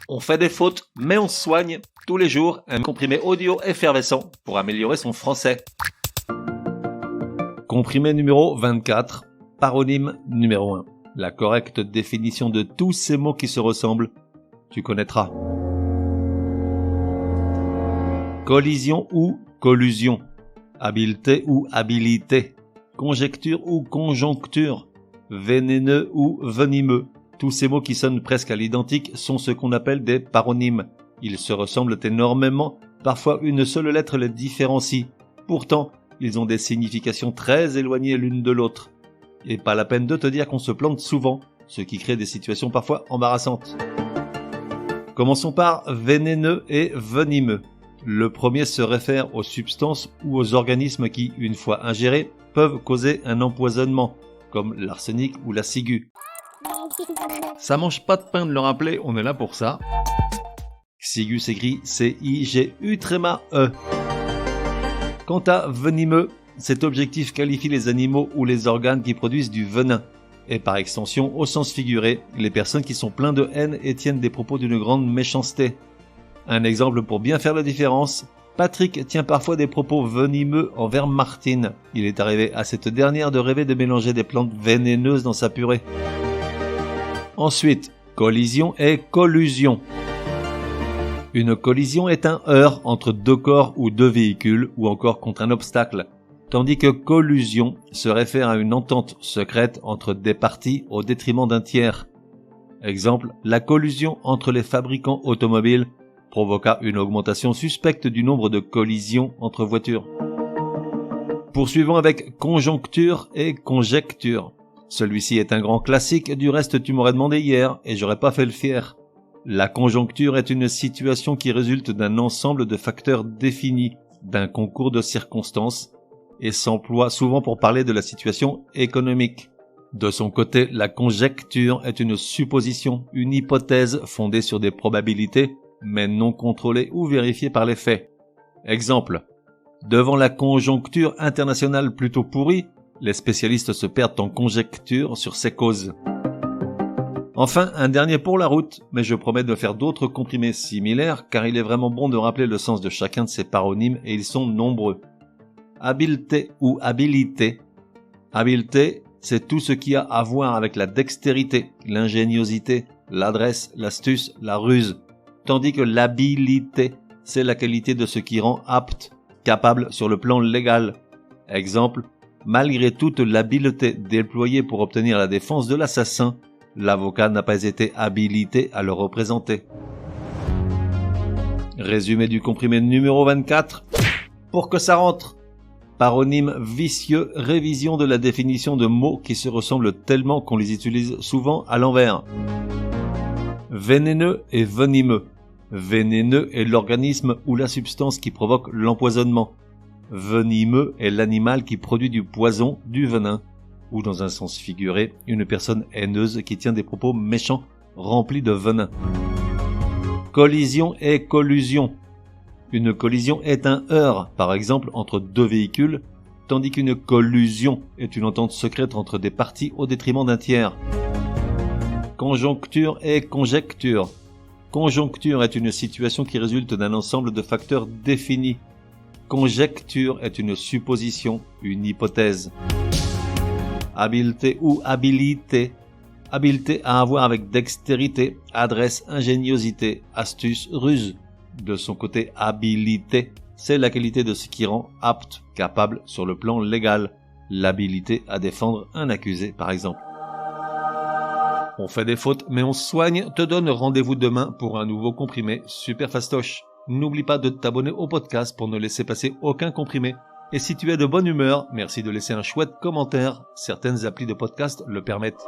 On fait des fautes, mais on se soigne. Tous les jours, un comprimé audio effervescent pour améliorer son français. Comprimé numéro 24, paronyme numéro 1. La correcte définition de tous ces mots qui se ressemblent, tu connaîtras. Collision ou collusion. Habileté ou habilité. Conjecture ou conjoncture. Vénéneux ou venimeux. Tous ces mots qui sonnent presque à l'identique sont ce qu'on appelle des paronymes. Ils se ressemblent énormément, parfois une seule lettre les différencie. Pourtant, ils ont des significations très éloignées l'une de l'autre. Et pas la peine de te dire qu'on se plante souvent, ce qui crée des situations parfois embarrassantes. Commençons par vénéneux et venimeux. Le premier se réfère aux substances ou aux organismes qui, une fois ingérés, peuvent causer un empoisonnement, comme l'arsenic ou la ciguë. Ça mange pas de pain de le rappeler, on est là pour ça. Ciguë s'écrit C-I-G-U-E. Quant à venimeux, cet objectif qualifie les animaux ou les organes qui produisent du venin. Et par extension, au sens figuré, les personnes qui sont pleines de haine et tiennent des propos d'une grande méchanceté. Un exemple pour bien faire la différence, Patrick tient parfois des propos venimeux envers Martine. Il est arrivé à cette dernière de rêver de mélanger des plantes vénéneuses dans sa purée. Ensuite, collision et collusion. Une collision est un heurt entre deux corps ou deux véhicules ou encore contre un obstacle, tandis que collusion se réfère à une entente secrète entre des parties au détriment d'un tiers. Exemple, la collusion entre les fabricants automobiles provoqua une augmentation suspecte du nombre de collisions entre voitures. Poursuivons avec conjoncture et conjecture. Celui-ci est un grand classique, du reste tu m'aurais demandé hier et j'aurais pas fait le fier. La conjoncture est une situation qui résulte d'un ensemble de facteurs définis, d'un concours de circonstances, et s'emploie souvent pour parler de la situation économique. De son côté, la conjecture est une supposition, une hypothèse fondée sur des probabilités, mais non contrôlée ou vérifiée par les faits. Exemple, devant la conjoncture internationale plutôt pourrie, les spécialistes se perdent en conjecture sur ses causes. Enfin, un dernier pour la route, mais je promets de faire d'autres comprimés similaires car il est vraiment bon de rappeler le sens de chacun de ces paronymes et ils sont nombreux. Habileté ou habilité. Habileté, c'est tout ce qui a à voir avec la dextérité, l'ingéniosité, l'adresse, l'astuce, la ruse. Tandis que l'habilité, c'est la qualité de ce qui rend apte, capable sur le plan légal. Exemple, malgré toute l'habileté déployée pour obtenir la défense de l'assassin, l'avocat n'a pas été habilité à le représenter. Résumé du comprimé numéro 24. Pour que ça rentre. Paronyme vicieux, révision de la définition de mots qui se ressemblent tellement qu'on les utilise souvent à l'envers. Vénéneux et venimeux. Vénéneux est l'organisme ou la substance qui provoque l'empoisonnement. Venimeux est l'animal qui produit du poison, du venin, ou dans un sens figuré, une personne haineuse qui tient des propos méchants remplis de venin. Collision et collusion. Une collision est un heurt, par exemple entre deux véhicules, tandis qu'une collusion est une entente secrète entre des parties au détriment d'un tiers. Conjoncture et conjecture. Conjoncture est une situation qui résulte d'un ensemble de facteurs définis. Conjecture est une supposition, une hypothèse. Habileté ou habilité. Habileté a à voir avec dextérité, adresse, ingéniosité, astuce, ruse. De son côté, habilité, c'est la qualité de ce qui rend apte, capable sur le plan légal. L'habilité à défendre un accusé, par exemple. On fait des fautes, mais on se soigne, te donne rendez-vous demain pour un nouveau comprimé super fastoche. N'oublie pas de t'abonner au podcast pour ne laisser passer aucun comprimé. Et si tu es de bonne humeur, merci de laisser un chouette commentaire. Certaines applis de podcast le permettent.